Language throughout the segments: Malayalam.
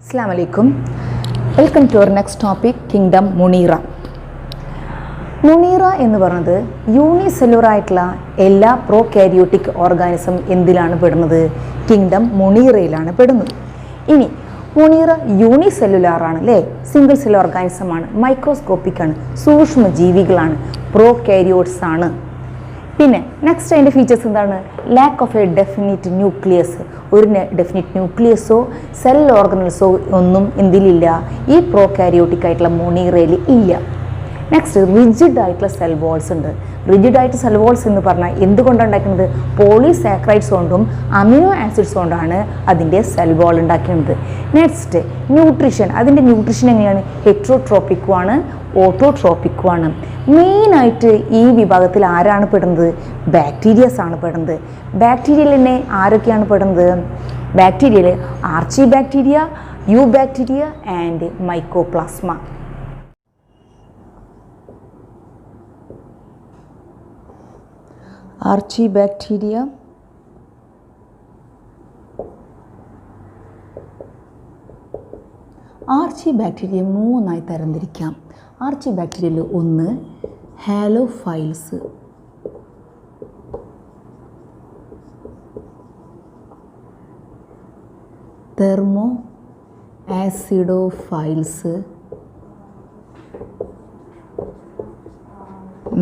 Assalamu alaikum. Welcome to our next topic, Kingdom Munira. മുണീറ എന്ന് പറയുന്നത് യൂണിസെല്ലുലാർ ആയിട്ടുള്ള എല്ലാ പ്രോകാരിയോട്ടിക് ഓർഗാനിസം എന്തിലാണ് പെടുന്നത്? കിങ്ഡം മുണീറയിലാണ് പെടുന്നത്. ഇനി മുണീറ യൂണിസെല്ലുലാർ ആണ് അല്ലേ, സിംഗിൾ സെൽ ഓർഗാനിസം ആണ്, മൈക്രോസ്കോപ്പിക് ആണ്, സൂക്ഷ്മ ജീവികളാണ്, പ്രോകാരിയോട്സ് ആണ്. പിന്നെ നെക്സ്റ്റ് അതിൻ്റെ ഫീച്ചേഴ്സ് എന്താണ്? Lack of A definite nucleus. ഒരു ഡെഫിനിറ്റ് ന്യൂക്ലിയസോ സെൽ ഓർഗനൽസോ ഒന്നും എന്തിലില്ല, ഈ പ്രോകാരിയോട്ടിക് ആയിട്ടുള്ള മുണീറയിൽ ഇല്ല. നെക്സ്റ്റ് റിജിഡ് ആയിട്ടുള്ള സെൽ വോൾസ് ഉണ്ട്. റിജിഡ് ആയിട്ട് സെൽ വോൾസ് എന്ന് പറഞ്ഞാൽ എന്തുകൊണ്ടാണ് ഉണ്ടാക്കുന്നത്? പോളിസാക്രൈഡ്സ് കൊണ്ടും അമിനോ ആസിഡ്സ് കൊണ്ടാണ് അതിൻ്റെ സെൽ വോൾ ഉണ്ടാക്കുന്നത്. Next nutrition. അതിൻ്റെ ന്യൂട്രീഷൻ എങ്ങനെയാണ്? ഹെറ്ററോട്രോപ്പിക്കും ആണ്, ഓട്ടോട്രോപ്പിക്കും ആണ്. മെയിനായിട്ട് ഈ വിഭാഗത്തിൽ ആരാണ് പെടുന്നത്? ബാക്ടീരിയസ് ആണ് പെടുന്നത്. ബാക്ടീരിയയിൽ തന്നെ ആരൊക്കെയാണ് പെടുന്നത്? ബാക്ടീരിയയിൽ archaebacteria, eubacteria and mycoplasma. Archaebacteria, archaebacteria മൂന്നായി തരംതിരിക്കാം. ആർച്ചി ബാക്ടീരിയയിൽ ഒന്ന് ഹാലോഫൈൽസ്, തെർമോ ആസിഡോഫൈൽസ്,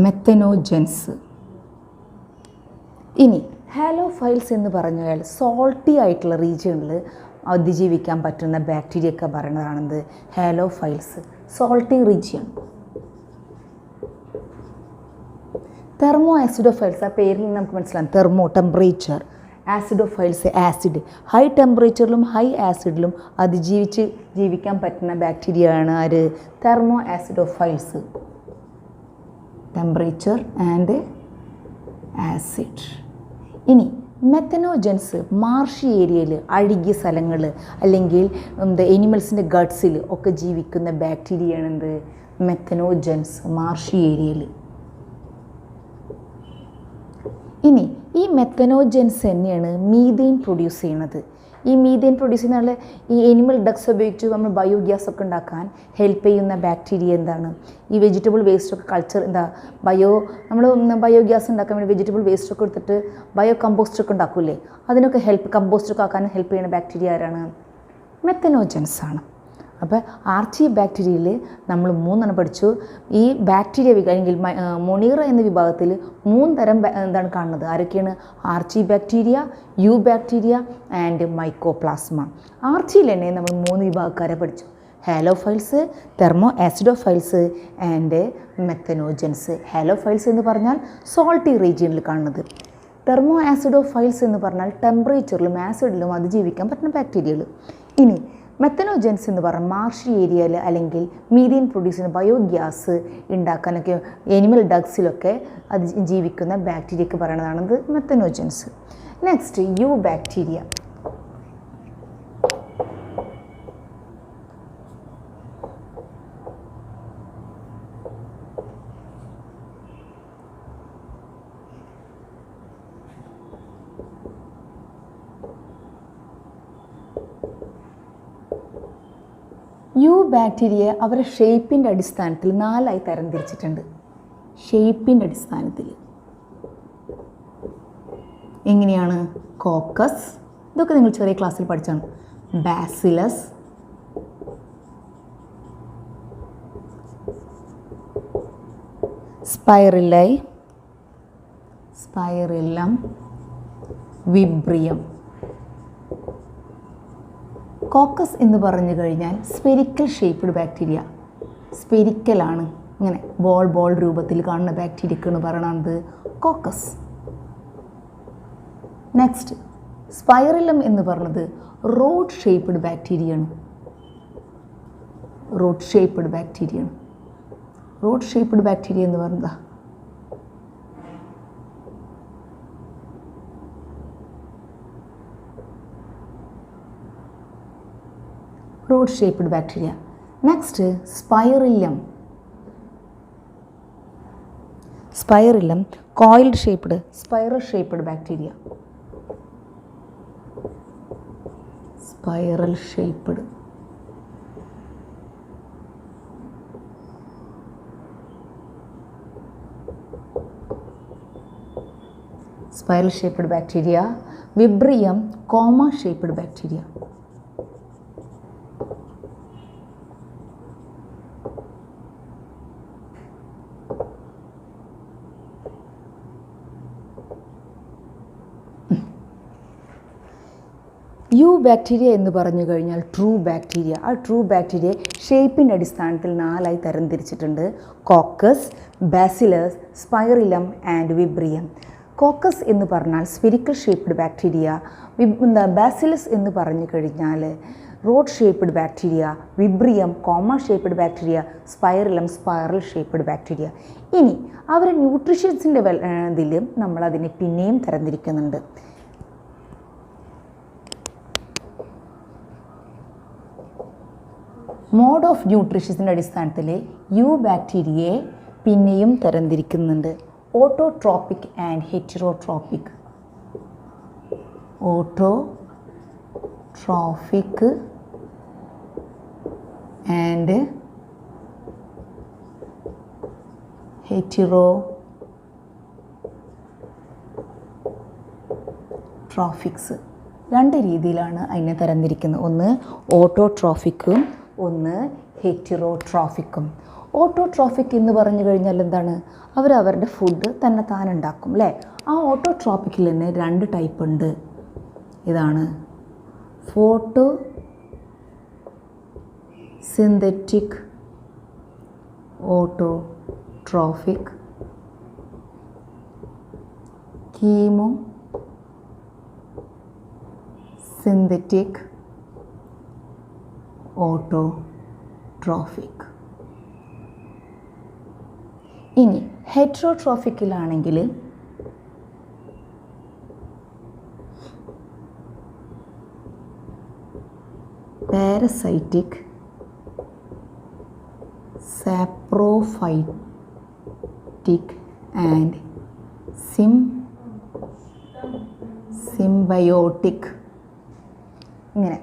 മെത്തനോജൻസ്. ഇനി ഹാലോഫൈൽസ് എന്ന് പറഞ്ഞാൽ സോൾട്ടി ആയിട്ടുള്ള റീജിയണിൽ അതിജീവിക്കാൻ പറ്റുന്ന ബാക്ടീരിയ ഒക്കെ പറയുന്നതാണെന്ത്? Halophiles, salty region. Thermoacidophiles, ആ പേരിൽ നമുക്ക് മനസ്സിലാകും, thermo temperature, acidophiles acid, high ടെമ്പറേച്ചറിലും ഹൈ ആസിഡിലും ജീവിക്കാൻ പറ്റുന്ന ബാക്ടീരിയ ആണ് ആര്? Thermoacidophiles, temperature and acid. ഇനി മെത്തനോജൻസ്, മാർഷി ഏരിയയിൽ, അഴുകിയ സ്ഥലങ്ങൾ അല്ലെങ്കിൽ എനിമൽസിൻ്റെ ഗട്ട്സിൽ ഒക്കെ ജീവിക്കുന്ന ബാക്ടീരിയയാണ് എന്ത്? മെത്തനോജൻസ്, മാർഷി ഏരിയയിൽ. ഇനി ഈ മെത്തനോജൻസ് തന്നെയാണ് മീഥെയ്ൻ പ്രൊഡ്യൂസ് ചെയ്യുന്നത്. ഈ മീഥെയ്ൻ പ്രൊഡ്യൂസ് ചെയ്യുന്ന ഈ എനിമൽ ഡക്സ് ഉപയോഗിച്ച് നമ്മൾ ബയോഗ്യാസ് ഒക്കെ ഉണ്ടാക്കാൻ ഹെൽപ്പ് ചെയ്യുന്ന ബാക്ടീരിയ എന്താണ്? ഈ വെജിറ്റബിൾ വേസ്റ്റ് ഒക്കെ നമ്മൾ ബയോഗ്യാസ് ഉണ്ടാക്കാൻ വേണ്ടി വെജിറ്റബിൾ വേസ്റ്റ് ഒക്കെ എടുത്തിട്ട് ബയോ കമ്പോസ്റ്റ് ഒക്കെ ഉണ്ടാക്കൂലേ, അതിനൊക്കെ കമ്പോസ്റ്റ് ഒക്കെ ആക്കാൻ ഹെൽപ്പ് ചെയ്യുന്ന ബാക്ടീരിയ ആരാണ്? മെത്തനോജൻസ് ആണ്. അപ്പോൾ ആർച്ചി ബാക്ടീരിയയിൽ നമ്മൾ മൂന്നെണ്ണം പഠിച്ചു. ഈ ബാക്ടീരിയ അല്ലെങ്കിൽ മുണീറ എന്ന വിഭാഗത്തിൽ മൂന്ന് തരം എന്താണ് കാണുന്നത്? ആരൊക്കെയാണ്? Archaebacteria, eubacteria and mycoplasma. ആർച്ചിയിൽ തന്നെ നമ്മൾ മൂന്ന് വിഭാഗക്കാരെ പഠിച്ചു: halophiles, thermoacidophiles and methanogens. Halophiles എന്ന് പറഞ്ഞാൽ സോൾട്ടി റീജിയനിൽ കാണുന്നത്. തെർമോ ആസിഡോഫൈൽസ് എന്ന് പറഞ്ഞാൽ ടെമ്പറേച്ചറിലും ആസിഡിലും അതിജീവിക്കാൻ പറ്റുന്ന ബാക്ടീരിയകൾ. ഇനി മെത്തനോജൻസ് എന്ന് പറഞ്ഞാൽ മാർഷി ഏരിയയിൽ അല്ലെങ്കിൽ മീഥെയ്ൻ പ്രൊഡ്യൂസ് ചെയ്യുന്ന ബയോഗ്യാസ് ഉണ്ടാക്കാനൊക്കെ എനിമൽ ഡഗ്സിലൊക്കെ അത് ജീവിക്കുന്ന ബാക്ടീരിയക്ക് പറയുന്നതാണത് methanogens. Next eubacteria. Eubacteria അവരുടെ ഷേപ്പിൻ്റെ അടിസ്ഥാനത്തിൽ നാലായി തരംതിരിച്ചിട്ടുണ്ട്. ഷേപ്പിൻ്റെ അടിസ്ഥാനത്തിൽ എങ്ങനെയാണ്? കോക്കസ്, ഇതൊക്കെ നിങ്ങൾ ചെറിയ ക്ലാസ്സിൽ പഠിച്ചാണ്. Bacillus, spirillum, വിബ്രിയം. കോക്കസ് എന്ന് പറഞ്ഞു കഴിഞ്ഞാൽ സ്പെരിക്കൽ ഷേപ്പ്ഡ് ബാക്ടീരിയ, സ്പെരിക്കലാണ്, ഇങ്ങനെ ബോൾ രൂപത്തിൽ കാണുന്ന ബാക്ടീരിയക്കാണ് പറയണത് കോക്കസ്. നെക്സ്റ്റ് സ്പൈറിലം എന്ന് പറഞ്ഞത് റോഡ് ഷേപ്പ്ഡ് ബാക്ടീരിയയാണ്. റോഡ് ഷേപ്പ്ഡ് ബാക്ടീരിയ എന്ന് പറഞ്ഞതാ. Rod shaped bacteria. Next spirillum, coiled shaped, spiral shaped bacteria. Spiral shaped. spiral shaped bacteria. Vibrium, comma shaped bacteria. Eubacteria എന്ന് പറഞ്ഞു കഴിഞ്ഞാൽ ട്രൂ ബാക്ടീരിയ. ആ ട്രൂ ബാക്ടീരിയ ഷേപ്പിൻ്റെ അടിസ്ഥാനത്തിൽ 4ആയി തരംതിരിച്ചിട്ടുണ്ട്: coccus, bacillus, spirillum and vibrium. Coccus എന്ന് പറഞ്ഞാൽ സ്ഫെറിക്കൽ ഷേപ്ഡ് ബാക്ടീരിയ, ബാസിലസ് എന്ന് പറഞ്ഞു കഴിഞ്ഞാൽ rod shaped bacteria, vibrium comma shaped bacteria, spirillum spiral shaped bacteria. ഇനി അവർ ന്യൂട്രീഷ്യൻസിൻ്റെ ഇതിൽ നമ്മളതിനെ പിന്നെയും തരംതിരിക്കുന്നുണ്ട്. മോഡ് ഓഫ് ന്യൂട്രീഷ്യസിൻ്റെ അടിസ്ഥാനത്തിൽ യു ബാക്ടീരിയയെ പിന്നെയും തരംതിരിക്കുന്നുണ്ട്: autotropic and heterotropic. Autotrophic and heterotrophics. 2 രീതിയിലാണ് അതിനെ തരംതിരിക്കുന്നത്. ഒന്ന് ഓട്ടോട്രോഫിക്കും ഒന്ന് ഹെറ്ററോട്രോഫിക്കും. ഓട്ടോട്രോഫിക് എന്ന് പറഞ്ഞു കഴിഞ്ഞാൽ എന്താണ്? അവരവരുടെ ഫുഡ് തന്നെ താനുണ്ടാക്കും അല്ലേ? ആ ഓട്ടോട്രോഫിക്കിൽ തന്നെ 2 ടൈപ്പ് ഉണ്ട്. ഇതാണ് photosynthetic autotrophic, chemosynthetic autotrophic. ഇനി ഹെറ്ററോട്രോഫിക്കിലാണെങ്കിൽ പാരസൈറ്റിക്, സാപ്രോഫൈറ്റിക് ആൻഡ് സിംബയോട്ടിക്. ഇങ്ങനെ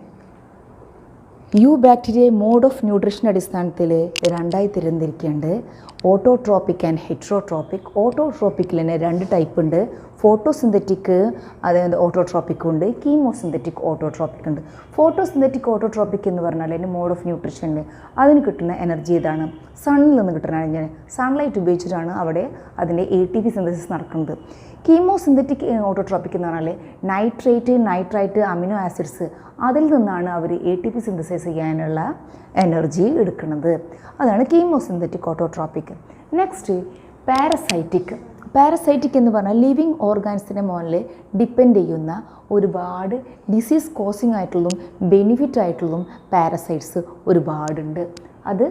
eubacteria mode of nutrition അടിസ്ഥാനത്തിൽ 2ആയി തരംതിരിക്കുന്നുണ്ട്: ഓട്ടോട്രോപ്പിക് ആൻഡ് ഹെറ്ററോട്രോപ്പിക്. ഓട്ടോട്രോപ്പിക്കിൽ തന്നെ 2 ടൈപ്പ് ഉണ്ട്: ഫോട്ടോസിന്തറ്റിക്, അതായത് ഓട്ടോട്രോപ്പിക് ഉണ്ട്, കീമോസിന്തറ്റിക് ഓട്ടോട്രോപ്പിക് ഉണ്ട്. ഫോട്ടോസിന്തറ്റിക് ഓട്ടോട്രോപ്പിക് എന്ന് പറഞ്ഞാൽ അതിൻ്റെ മോഡ് ഓഫ് ന്യൂട്രീഷനിൽ അതിന് കിട്ടുന്ന എനർജി ഇതാണ്: സണ്ണിൽ നിന്ന് കിട്ടുന്ന എനർജി. സൺലൈറ്റ് ഉപയോഗിച്ചിട്ടാണ് അവിടെ അതിൻ്റെ ATP സിന്തസിസ് നടക്കുന്നത്. കീമോസിന്തറ്റിക് ഓട്ടോട്രോപ്പിക് എന്ന് പറഞ്ഞാൽ നൈട്രൈറ്റ്, അമിനോ ആസിഡ്സ് അതിൽ നിന്നാണ് അവർ ATP സിന്തസൈസ് ചെയ്യാനുള്ള എനർജി എടുക്കുന്നത്. അതാണ് കീമോസിന്തറ്റിക് ഓട്ടോട്രോപ്പിക്. നെക്സ്റ്റ് പാരസൈറ്റിക് എന്ന് പറഞ്ഞാൽ ലിവിങ് ഓർഗാൻസിൻ്റെ മുകളിൽ ഡിപ്പെൻഡ് ചെയ്യുന്ന ഒരുപാട് ഡിസീസ് കോസിങ് ആയിട്ടുള്ളതും ബെനിഫിറ്റ് ആയിട്ടുള്ളതും പാരസൈറ്റ്സ് ഒരുപാടുണ്ട്. അത്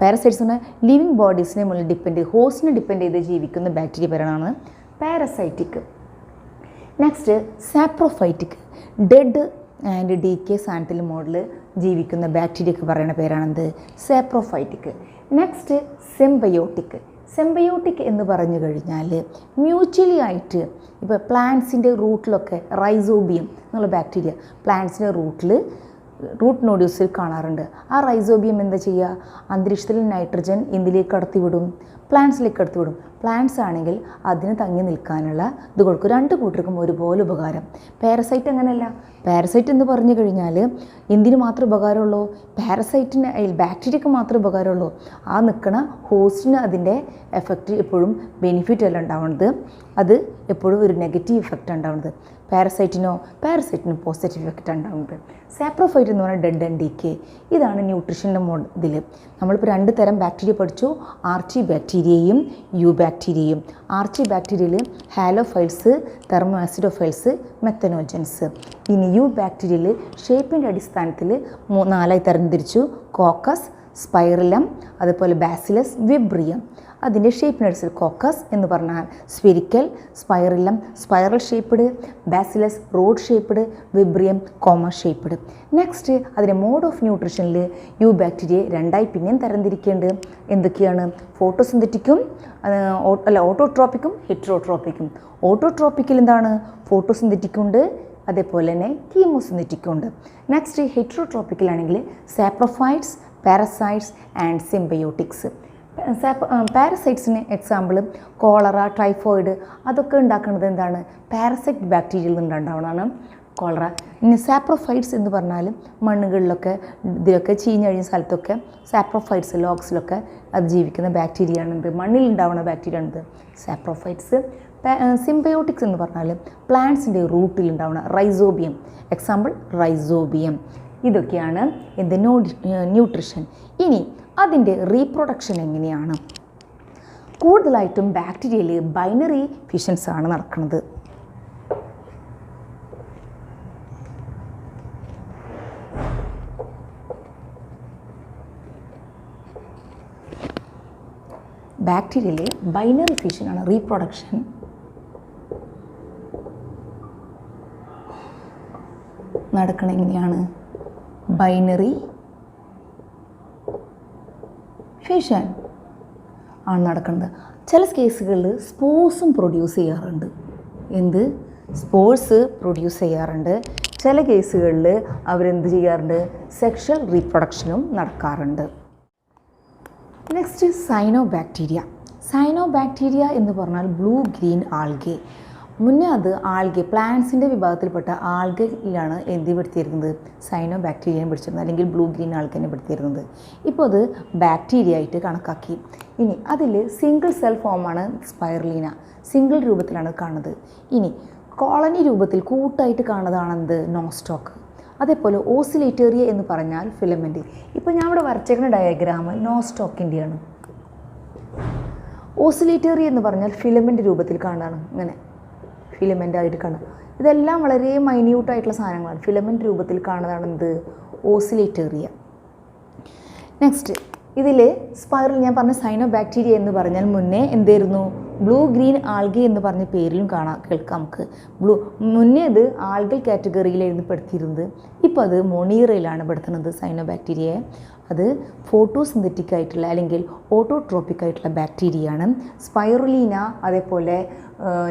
പാരസൈറ്റ്സ് എന്ന് പറഞ്ഞാൽ ലിവിങ് ബോഡീസിനെ മുകളിൽ ഹോസ്റ്റിനെ ഡിപ്പെൻഡ് ചെയ്ത് ജീവിക്കുന്ന ബാക്ടീരിയ പേരാണ് parasitic. Next saprophytic, dead and decay സാധനത്തിൽ മോഡൽ ജീവിക്കുന്ന ബാക്ടീരിയക്ക് പറയുന്ന പേരാണെന്ത്? സാപ്രോഫൈറ്റിക്. നെക്സ്റ്റ് സിംബയോട്ടിക് എന്ന് പറഞ്ഞു കഴിഞ്ഞാൽ മ്യൂച്വലി ആയിട്ട് ഇപ്പോൾ പ്ലാന്റ്സിൻ്റെ റൂട്ടിലൊക്കെ റൈസോബിയം എന്നുള്ള ബാക്ടീരിയ പ്ലാന്റ്സിൻ്റെ റൂട്ട് നോഡ്യൂസിൽ കാണാറുണ്ട്. ആ റൈസോബിയം എന്താ ചെയ്യുക? അന്തരീക്ഷത്തിൽ നൈട്രജൻ എന്തിലേക്ക് കടത്തിവിടും? പ്ലാന്റ്സിലേക്ക് കടത്തിവിടും. പ്ലാന്റ്സ് ആണെങ്കിൽ അതിന് തങ്ങി നിൽക്കാനുള്ള ഇത് കൊടുക്കും. 2 കൂട്ടർക്കും ഒരുപോലെ ഉപകാരം. പാരസൈറ്റ് അങ്ങനെയല്ല. പാരസൈറ്റ് എന്ന് പറഞ്ഞു കഴിഞ്ഞാൽ എന്തിനു മാത്രമേ ഉപകാരമുള്ളൂ? ബാക്ടീരിയക്ക് മാത്രമേ ഉപകാരമുള്ളൂ. ആ നിൽക്കണ ഹോസ്റ്റിന് അതിൻ്റെ എഫക്റ്റ് എപ്പോഴും ബെനിഫിറ്റ് അല്ല ഉണ്ടാവുന്നത്, അത് എപ്പോഴും ഒരു നെഗറ്റീവ് ഇഫക്റ്റ് ഉണ്ടാവുന്നത്. പാരസൈറ്റിന് പോസിറ്റീവ് ഇഫക്റ്റ് ഉണ്ടാവുന്നത്. സാപ്രോഫൈറ്റ് എന്ന് പറഞ്ഞാൽ ഡെഡ് ആൻഡ് ഡീക്കെ. ഇതാണ് ന്യൂട്രീഷൻ്റെ ഇതിൽ. നമ്മളിപ്പോൾ 2 തരം ബാക്ടീരിയ പഠിച്ചു: ആർച്ചി ബാക്ടീരിയയും യു ബാക്ടീരിയയും. ആർച്ചി ബാക്ടീരിയയിൽ ഹാലോഫൈൽസ്, തെർമോആസിഡോഫൈൽസ്, മെത്തനോജൻസ്. ഇനി യു ബാക്ടീരിയയിൽ ഷേപ്പിൻ്റെ അടിസ്ഥാനത്തിൽ 4ആയി തരംതിരിച്ചു: കോക്കസ്, സ്പൈറിലം, അതുപോലെ ബാസിലസ്, വിബ്രിയം. അതിൻ്റെ ഷേപ്പിനനുസരിച്ച് കോക്കസ് എന്ന് പറഞ്ഞാൽ spherical, spirillum spiral shaped, bacillus rod shaped, വിബ്രിയം comma shaped. Next അതിൻ്റെ മോഡ് ഓഫ് ന്യൂട്രീഷനിൽ യു ബാക്ടീരിയയെ 2ആയി പിന്നെയും തരംതിരിക്കേണ്ടത് എന്തൊക്കെയാണ്? ഫോട്ടോസിന്തറ്റിക്കും ഓട്ടോട്രോപ്പിക്കും ഹെറ്ററോട്രോപ്പിക്കും. ഓട്ടോട്രോപ്പിക്കിൽ എന്താണ്? ഫോട്ടോസിന്തറ്റിക്കും ഉണ്ട്, അതേപോലെ തന്നെ കീമോസിന്തറ്റിക്കും ഉണ്ട്. നെക്സ്റ്റ് ഹെറ്ററോട്രോപ്പിക്കിലാണെങ്കിൽ സാപ്രോഫൈറ്റ്സ്, പാരസൈറ്റ്സ് ആൻഡ് സിംബയോട്ടിക്സ്. പാരസൈറ്റ്സിന് എക്സാമ്പിൾ കോളറ, ടൈഫോയിഡ് അതൊക്കെ ഉണ്ടാക്കുന്നത് എന്താണ്? പാരസൈറ്റ് ബാക്ടീരിയയിൽ നിന്നുണ്ടാവുന്നതാണ് കോളറ. ഇനി സാപ്രോഫൈറ്റ്സ് എന്ന് പറഞ്ഞാൽ മണ്ണുകളിലൊക്കെ ഇതിലൊക്കെ ചീഞ്ഞഴിഞ്ഞ സ്ഥലത്തൊക്കെ സാപ്രോഫൈറ്റ്സ് ലോക്സിലൊക്കെ അത് ജീവിക്കുന്ന ബാക്ടീരിയ ആണിത്. മണ്ണിൽ ഉണ്ടാവുന്ന ബാക്ടീരിയ ആണിത് സാപ്രോഫൈറ്റ്സ്. സിംബയോട്ടിക്സ് എന്ന് പറഞ്ഞാൽ പ്ലാന്റ്സിൻ്റെ റൂട്ടിൽ ഉണ്ടാവുന്ന റൈസോബിയം, എക്സാമ്പിൾ റൈസോബിയം. ഇതൊക്കെയാണ് എന്ത് ന്യൂട്രിഷൻ. ഇനി അതിൻ്റെ റീപ്രൊഡക്ഷൻ എങ്ങനെയാണ്? കൂടുതലായിട്ടും ബാക്ടീരിയയിൽ ബൈനറി ഫിഷൻസ് ആണ് നടക്കുന്നത്. ബാക്ടീരിയയിൽ ബൈനറി ഫിഷനാണ് റീപ്രൊഡക്ഷൻ. നടക്കണം എങ്ങനെയാണ്? ബൈനറി ഫിഷൻ ആണ് നടക്കുന്നത്. ചില കേസുകളിൽ സ്പോർട്സും പ്രൊഡ്യൂസ് ചെയ്യാറുണ്ട്. എന്ത്? സ്പോർട്സ് പ്രൊഡ്യൂസ് ചെയ്യാറുണ്ട്. ചില കേസുകളിൽ അവരെന്ത് ചെയ്യാറുണ്ട്? സെക്ഷൽ റീപ്രൊഡക്ഷനും നടക്കാറുണ്ട്. Next cyanobacteria. സൈനോബാക്ടീരിയ എന്ന് പറഞ്ഞാൽ ബ്ലൂ ഗ്രീൻ ആൽഗെ. മുന്നേ അത് ആൽഗെ പ്ലാന്റ്സിൻ്റെ വിഭാഗത്തിൽപ്പെട്ട ആൽഗയിലാണ് എന്ത് പെടുത്തിയിരുന്നത്? സൈനോബാക്ടീരിയനെ പിടിച്ചിരുന്നത്, അല്ലെങ്കിൽ ബ്ലൂ ഗ്രീൻ ആൽഗനെ പെടുത്തിയിരുന്നത്. ഇപ്പോൾ അത് ബാക്ടീരിയ ആയിട്ട് കണക്കാക്കി. ഇനി അതിൽ സിംഗിൾ സെൽ ഫോമാണ് സ്പൈറലീന, സിംഗിൾ രൂപത്തിലാണ് കാണുന്നത്. ഇനി കോളനി രൂപത്തിൽ കൂട്ടായിട്ട് കാണുന്നതാണെന്ത്? നോസ്റ്റോക്ക്. അതേപോലെ ഓസിലേറ്റേറിയ എന്ന് പറഞ്ഞാൽ ഫിലമെൻ്റ്. ഇപ്പോൾ ഞാൻ ഇവിടെ വരച്ചേക്കുന്ന ഡയഗ്രാം നോസ്റ്റോക്കിൻ്റെയാണ്. ഓസിലേറ്റേറിയ എന്ന് പറഞ്ഞാൽ ഫിലമെൻ്റ് രൂപത്തിൽ കാണുന്നതാണ്, ഇങ്ങനെ ഫിലമെൻ്റ് ആയിട്ട് കാണുക. ഇതെല്ലാം വളരെ മൈന്യൂട്ടായിട്ടുള്ള സാധനങ്ങളാണ്. ഫിലമെൻ്റ് രൂപത്തിൽ കാണുന്നതാണ് എന്ത്? ഓസിലേറ്റേറിയ. നെക്സ്റ്റ് ഇതിൽ സ്പൈറൽ ഞാൻ പറഞ്ഞ സൈനോബാക്ടീരിയ എന്ന് പറഞ്ഞാൽ മുന്നേ എന്തായിരുന്നു? ബ്ലൂ ഗ്രീൻ ആൽഗെ എന്ന് പറഞ്ഞ പേരിലും കേൾക്കാം നമുക്ക്. മുന്നേ അത് ആൽഗൽ കാറ്റഗറിയിലായിരുന്നു പെടുത്തിയിരുന്നത്. ഇപ്പോൾ അത് മൊണീറയിലാണ് പെടുത്തുന്നത് സൈനോബാക്ടീരിയയെ. അത് ഫോട്ടോസിന്തറ്റിക് ആയിട്ടുള്ള അല്ലെങ്കിൽ ഓട്ടോട്രോപ്പിക് ആയിട്ടുള്ള ബാക്ടീരിയയാണ്. സ്പൈറുലീന, അതേപോലെ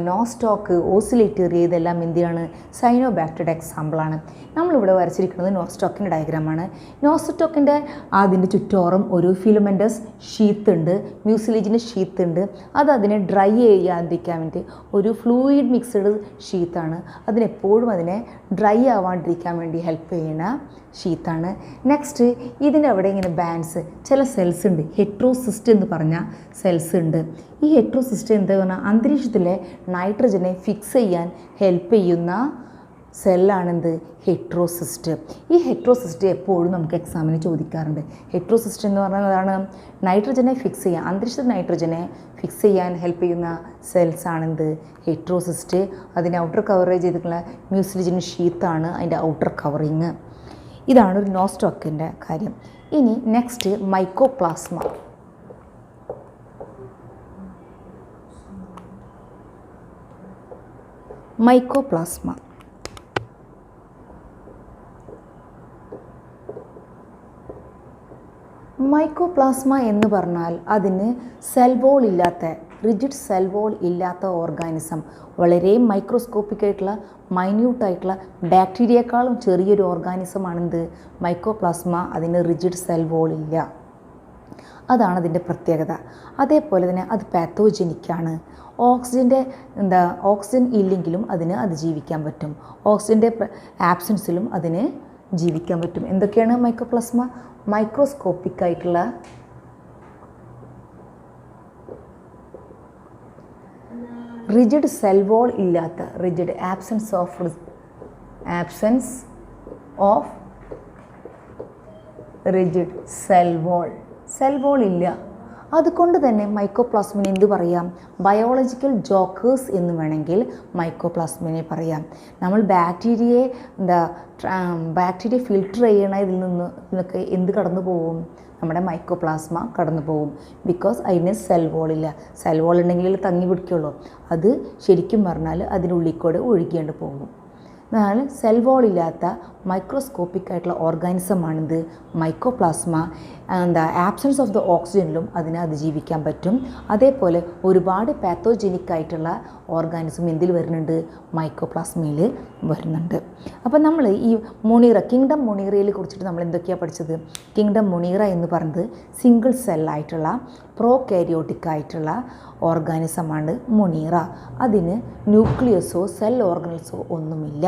നോസ്റ്റോക്ക്, ഓസിലേറ്റേറിയ ഇതെല്ലാം എന്തിനാണ്? സൈനോബാക്ടീരിയയുടെ എക്സാമ്പിളാണ്. നമ്മളിവിടെ വരച്ചിരിക്കുന്നത് നോസ്റ്റോക്കിൻ്റെ ഡയഗ്രാമാണ്. നോസ്റ്റോക്കിൻ്റെ അതിൻ്റെ ചുറ്റോറും ഒരു ഫിലമെൻ്റസ് ഷീത്ത് ഉണ്ട്, മ്യൂസിലേജിൻ്റെ ഷീത്ത് ഉണ്ട്. അത് അതിനെ ഡ്രൈ ചെയ്യാതിരിക്കാൻ വേണ്ടി ഒരു ഫ്ലൂയിഡ് മിക്സഡ് ഷീത്താണ്. അതിനെപ്പോഴും അതിനെ ഡ്രൈ ആവാണ്ടിരിക്കാൻ വേണ്ടി ഹെൽപ്പ് ചെയ്യുന്ന ഷീത്താണ്. നെക്സ്റ്റ് ഇതിൻ്റെ അവിടെ ഇങ്ങനെ ബാൻഡ്സ് ചില സെൽസ് ഉണ്ട്. ഹെട്രോസിസ്റ്റ് എന്ന് പറഞ്ഞ സെൽസ് ഉണ്ട്. ഈ ഹെട്രോസിസ്റ്റ് എന്താ പറഞ്ഞാൽ അന്തരീക്ഷത്തിലെ നൈട്രജനെ ഫിക്സ് ചെയ്യാൻ ഹെൽപ്പ് ചെയ്യുന്ന സെല്ലാണെന്ത്? ഹെട്രോസിസ്റ്റ്. ഈ ഹെട്രോസിസ്റ്റ് എപ്പോഴും നമുക്ക് എക്സാമിന് ചോദിക്കാറുണ്ട്. ഹെട്രോസിസ്റ്റ് എന്ന് പറഞ്ഞാൽ അതാണ് നൈട്രജനെ ഫിക്സ് ചെയ്യാൻ, അന്തരീക്ഷത്തിൽ നൈട്രജനെ ഫിക്സ് ചെയ്യാൻ ഹെൽപ്പ് ചെയ്യുന്ന സെൽസ് ആണെന്ത്? ഹെട്രോസിസ്റ്റ്. അതിൻ്റെ ഔട്ടർ കവറേജ് ചെയ്തിട്ടുള്ള മ്യൂസിലേജിൻ ഷീത്താണ് അതിൻ്റെ ഔട്ടർ കവറിങ്. ഇതാണ് ഒരു നോസ്റ്റോക്കിൻ്റെ കാര്യം. ഇനി നെക്സ്റ്റ് മൈക്കോപ്ലാസ്മ. മൈക്കോപ്ലാസ്മ മൈക്കോപ്ലാസ്മ എന്ന് പറഞ്ഞാൽ അതിന് സെൽ വോൾ ഇല്ലാത്ത, റിജിഡ് സെൽ വോൾ ഇല്ലാത്ത ഓർഗാനിസം, വളരെ മൈക്രോസ്കോപ്പിക് ആയിട്ടുള്ള മൈന്യൂട്ടായിട്ടുള്ള ബാക്ടീരിയേക്കാളും ചെറിയൊരു ഓർഗാനിസമാണെന്ത്? മൈക്കോപ്ലാസ്മ. അതിന് റിജിഡ് സെൽ വോൾ ഇല്ല. അതാണ് അതിൻ്റെ പ്രത്യേകത. അതേപോലെ തന്നെ അത് പാത്തോജനിക്കാണ്. ഓക്സിജൻ ഇല്ലെങ്കിലും അതിന് ജീവിക്കാൻ പറ്റും. ഓക്സിജൻ്റെ ആബ്സൻസിലും അതിന് ജീവിക്കാൻ പറ്റും. എന്തൊക്കെയാണ് മൈക്കോപ്ലാസ്മ? മൈക്രോസ്കോപ്പിക് ആയിട്ടുള്ള റിജിഡ് സെൽ വോൾ ഇല്ലാത്ത, rigid absence of rigid cell wall ഇല്ല. അതുകൊണ്ട് തന്നെ മൈക്കോപ്ലാസ്മിനെ എന്ത് പറയാം? ബയോളജിക്കൽ ജോക്കേഴ്സ് എന്ന് വേണമെങ്കിൽ മൈക്കോപ്ലാസ്മിനെ പറയാം. നമ്മൾ ബാക്ടീരിയ ഫിൽട്ടർ ചെയ്യണ നിന്നൊക്കെ എന്ത് കടന്നു പോകും? നമ്മുടെ മൈക്കോപ്ലാസ്മ കടന്നു പോകും. ബിക്കോസ് അതിന് സെൽ വോളില്ല. സെൽ വോൾ ഉണ്ടെങ്കിൽ തങ്ങി പിടിക്കുള്ളൂ. അത് ശരിക്കും പറഞ്ഞാൽ അതിനുള്ളിൽ കൂടെ ഒഴുകിയാണ്ട് പോകും. എന്നാൽ സെൽ വോൾ ഇല്ലാത്ത മൈക്രോസ്കോപ്പിക് ആയിട്ടുള്ള ഓർഗാനിസമാണിത് മൈക്കോപ്ലാസ്മ. ആബ്സൻസ് ഓഫ് ദ ഓക്സിജനിലും അതിന് അതിജീവിക്കാൻ പറ്റും. അതേപോലെ ഒരുപാട് പാത്തോജനിക് ആയിട്ടുള്ള ഓർഗാനിസം എന്തിൽ വരുന്നുണ്ട്? മൈക്കോപ്ലാസ്മയിൽ വരുന്നുണ്ട്. അപ്പോൾ നമ്മൾ ഈ കിങ്ഡം മൊണീറയെ കുറിച്ചിട്ട് നമ്മൾ എന്തൊക്കെയാണ് പഠിച്ചത്? കിങ്ഡം മൊണീറ എന്ന് പറയുന്നത് സിംഗിൾ സെല്ലായിട്ടുള്ള പ്രോകാരിയോട്ടിക് ആയിട്ടുള്ള ഓർഗാനിസമാണ് മൊണീറ. അതിന് ന്യൂക്ലിയസോ സെൽ ഓർഗനൽസോ ഒന്നുമില്ല.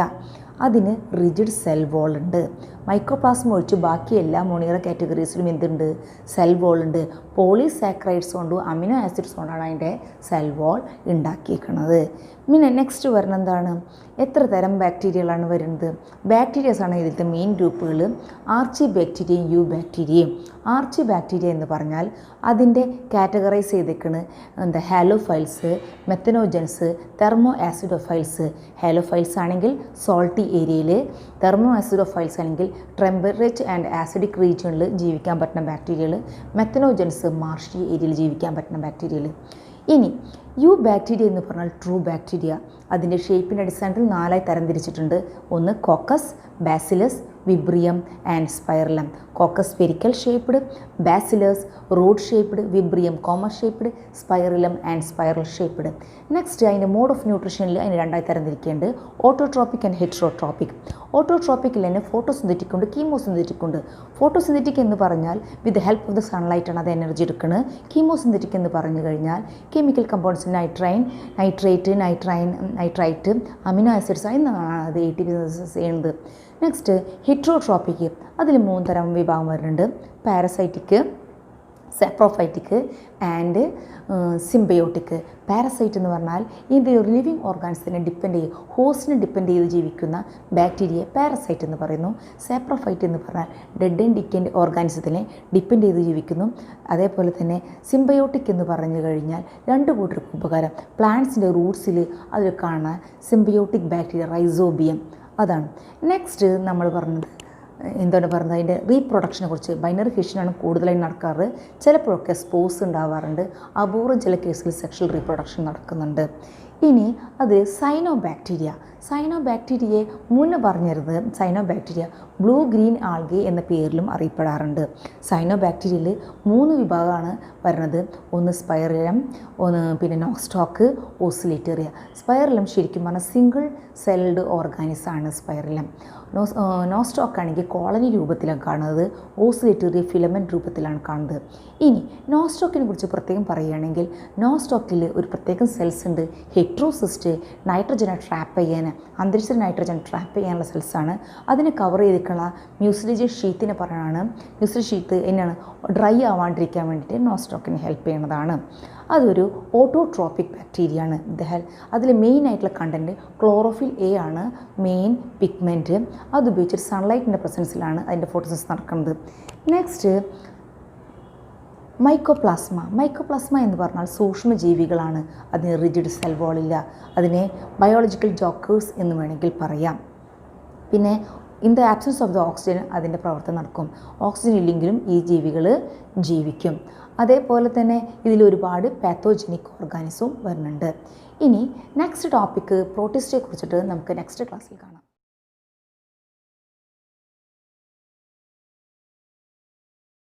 അതിന് റിജിഡ് സെൽ വോൾ ഉണ്ട്. മൈക്രോപ്ലാസ്മ ഒഴിച്ച് ബാക്കി എല്ലാ മൊണീറ കാറ്റഗറീസിലും എന്തുണ്ട്? സെൽ വോൾ ഉണ്ട്. പോളിസാക്കറൈഡ്സ് കൊണ്ടും അമിനോ ആസിഡ്സ് കൊണ്ടാണ് അതിൻ്റെ സെൽ വോൾ ഉണ്ടാക്കിയിരിക്കുന്നത്. പിന്നെ നെക്സ്റ്റ് വരുന്നത് എന്താണ്? എത്ര തരം ബാക്ടീരിയകളാണ് വരുന്നത്? ബാക്ടീരിയസാണ് ഇതിലത്തെ മെയിൻ ഗ്രൂപ്പുകൾ. ആർച്ചി ബാക്ടീരിയയും യു ബാക്ടീരിയയും. ആർച്ചി ബാക്ടീരിയ എന്ന് പറഞ്ഞാൽ അതിൻ്റെ കാറ്റഗറൈസ് ചെയ്തേക്കണ് halophiles, methanogens, thermoacidophiles. Halophiles ആണെങ്കിൽ സോൾട്ടി ഏരിയയിൽ, തെർമോ ആസിഡോഫൈൽസ് ആണെങ്കിൽ ടെമ്പറേച്ചർ ആൻഡ് ആസിഡിക് റീജിയണിൽ ജീവിക്കാൻ പറ്റുന്ന ബാക്ടീരിയകൾ. മെത്തനോജൻസ് മാർഷി ഏരിയയിൽ ജീവിക്കാൻ പറ്റുന്ന ബാക്ടീരിയകൾ. ഇനി യു ബാക്ടീരിയ എന്ന് പറഞ്ഞാൽ ട്രൂ ബാക്ടീരിയ. അതിൻ്റെ ഷേപ്പിൻ്റെ അടിസ്ഥാനത്തിൽ 4 തരംതിരിച്ചിട്ടുണ്ട്. ഒന്ന് coccus, bacillus, vibrium and spirillum. Coccus spherical shaped, bacillus rod shaped, വിബ്രിയം comma shaped, spirillum and spiral shaped. Next അതിൻ്റെ മോഡ് ഓഫ് ന്യൂട്രീഷനിൽ അതിന് 2 തരംതിരിക്കേണ്ടത്. Autotrophic and ഹെറ്ററോട്രോപ്പിക്. ഓട്ടോട്രോപ്പിക്കിൽ തന്നെ ഫോട്ടോസിന്തറ്റിക് ഉണ്ട്, കീമോസിന്തറ്റിക് ഉണ്ട്. ഫോട്ടോസിന്തറ്റിക് എന്ന് പറഞ്ഞാൽ വിത്ത് ഹെൽപ്പ് ഓഫ് ദ സൺലൈറ്റാണ് അത് എനർജി എടുക്കുന്നത്. കീമോസിന്തറ്റിക് എന്ന് പറഞ്ഞു കഴിഞ്ഞാൽ chemical compounds nitrite, amino acids എന്നാണ് അത് ATP ചെയ്യുന്നത്. നെക്സ്റ്റ് ഹെറ്ററോട്രോപ്പിക്. അതിൽ 3 തരം വിഭാഗം വരുന്നുണ്ട്. Parasitic, saprophytic and symbiotic. Parasite എന്ന് പറഞ്ഞാൽ ഇത് ലിവിങ് ഓർഗാൻസിനെ ഡിപ്പെൻഡ് ചെയ്യും, ഹോസ്റ്റിനെ ഡിപ്പെൻഡ് ചെയ്ത് ജീവിക്കുന്ന ബാക്ടീരിയ പാരസൈറ്റ് എന്ന് പറയുന്നു. സാപ്രോഫൈറ്റ് എന്ന് പറഞ്ഞാൽ ഡെഡ് ആൻഡ് ഡിക്കൻഡ് ഓർഗാനിസത്തിനെ ഡിപ്പെൻഡ് ചെയ്ത് ജീവിക്കുന്നു. അതേപോലെ തന്നെ സിംബയോട്ടിക് എന്ന് പറഞ്ഞു കഴിഞ്ഞാൽ 2 കൂട്ടർക്ക് ഉപകാരം. പ്ലാന്റ്സിൻ്റെ റൂട്ട്സിൽ അതിൽ കാണാൻ സിംബയോട്ടിക് ബാക്ടീരിയ റൈസോബിയം അതാണ്. നെക്സ്റ്റ് നമ്മൾ പറഞ്ഞത് അതിൻ്റെ റീപ്രൊഡക്ഷനെ കുറിച്ച്. ബൈനറി ഫിഷനാണ് കൂടുതലായി നടക്കാറ്. ചിലപ്പോഴൊക്കെ സ്പോസ് ഉണ്ടാവാറുണ്ട്. അപൂർവം ചില കേസിൽ സെക്ഷൽ റീപ്രൊഡക്ഷൻ നടക്കുന്നുണ്ട്. ഇനി അത് സൈനോബാക്ടീരിയയെ മുന്നേ പറഞ്ഞിരുന്നത് സൈനോബാക്ടീരിയ ബ്ലൂ ഗ്രീൻ ആൽഗെ എന്ന പേരിലും അറിയപ്പെടാറുണ്ട്. സൈനോബാക്ടീരിയയിൽ 3 വിഭാഗമാണ് വരുന്നത്. ഒന്ന് സ്പൈറലം, പിന്നെ നോസ്റ്റോക്ക്, ഓസിലേറ്റേറിയ. സ്പൈറലം ശരിക്കും പറഞ്ഞാൽ സിംഗിൾ സെൽഡ് ഓർഗാനിസാണ് സ്പൈറലം. നോസ്റ്റോക്ക് ആണെങ്കിൽ കോളനി രൂപത്തിലാണ് കാണുന്നത്. ഓസിലേറ്റേറിയ ഫിലമെൻറ്റ് രൂപത്തിലാണ് കാണുന്നത്. ഇനി നോസ്റ്റോക്കിനെ കുറിച്ച് പ്രത്യേകം പറയുകയാണെങ്കിൽ നോസ്റ്റോക്കിൽ ഒരു പ്രത്യേകം സെൽസ് ഉണ്ട്. ഹെട്രോസിസ്റ്റ്, നൈട്രജനെ ട്രാപ്പ് ചെയ്യാൻ, അന്തരീക്ഷ നൈട്രജൻ ട്രാപ്പ് ചെയ്യാനുള്ള സെൽസാണ്. അതിനെ കവർ ചെയ്തിട്ടുള്ള മ്യൂസിലേജ് ഷീത്തിനെ പറയുന്നതാണ്. മ്യൂസിലേജ് ഷീത്ത് എന്നാണ് ഡ്രൈ ആവാണ്ടിരിക്കാൻ വേണ്ടിയിട്ട് നോസ്റ്റോക്കിനെ ഹെൽപ്പ് ചെയ്യുന്നതാണ്. അതൊരു ഓട്ടോട്രോപ്പിക് ബാക്ടീരിയ ആണ്. അതിൽ മെയിനായിട്ടുള്ള കണ്ടൻറ്റ് ക്ലോറോഫിൽ എ ആണ് മെയിൻ പിഗ്മെൻറ്റ്. അതുപയോഗിച്ചിട്ട് സൺലൈറ്റിൻ്റെ പ്രസൻസിലാണ് അതിൻ്റെ ഫോട്ടോസിന്തസിസ് നടക്കുന്നത്. നെക്സ്റ്റ് മൈക്കോപ്ലാസ്മ എന്ന് പറഞ്ഞാൽ സൂക്ഷ്മജീവികളാണ്. അതിന് റിജിഡ് സെൽ വോളില്ല. അതിനെ ബയോളജിക്കൽ ജോക്കേഴ്സ് എന്ന് വേണമെങ്കിൽ പറയാം. പിന്നെ in the absence of the oxygen അതിൻ്റെ പ്രവർത്തനം നടക്കും. ഓക്സിജൻ ഇല്ലെങ്കിലും ഈ ജീവികൾ ജീവിക്കും. അതേപോലെ തന്നെ ഇതിൽ ഒരുപാട് പാത്തോജനിക് ഓർഗാനിസവും വരുന്നുണ്ട്. ഇനി നെക്സ്റ്റ് ടോപ്പിക്ക് പ്രോട്ടിസ്റ്റയെ കുറിച്ചിട്ട് നമുക്ക് നെക്സ്റ്റ് ക്ലാസ്സിൽ കാണാം.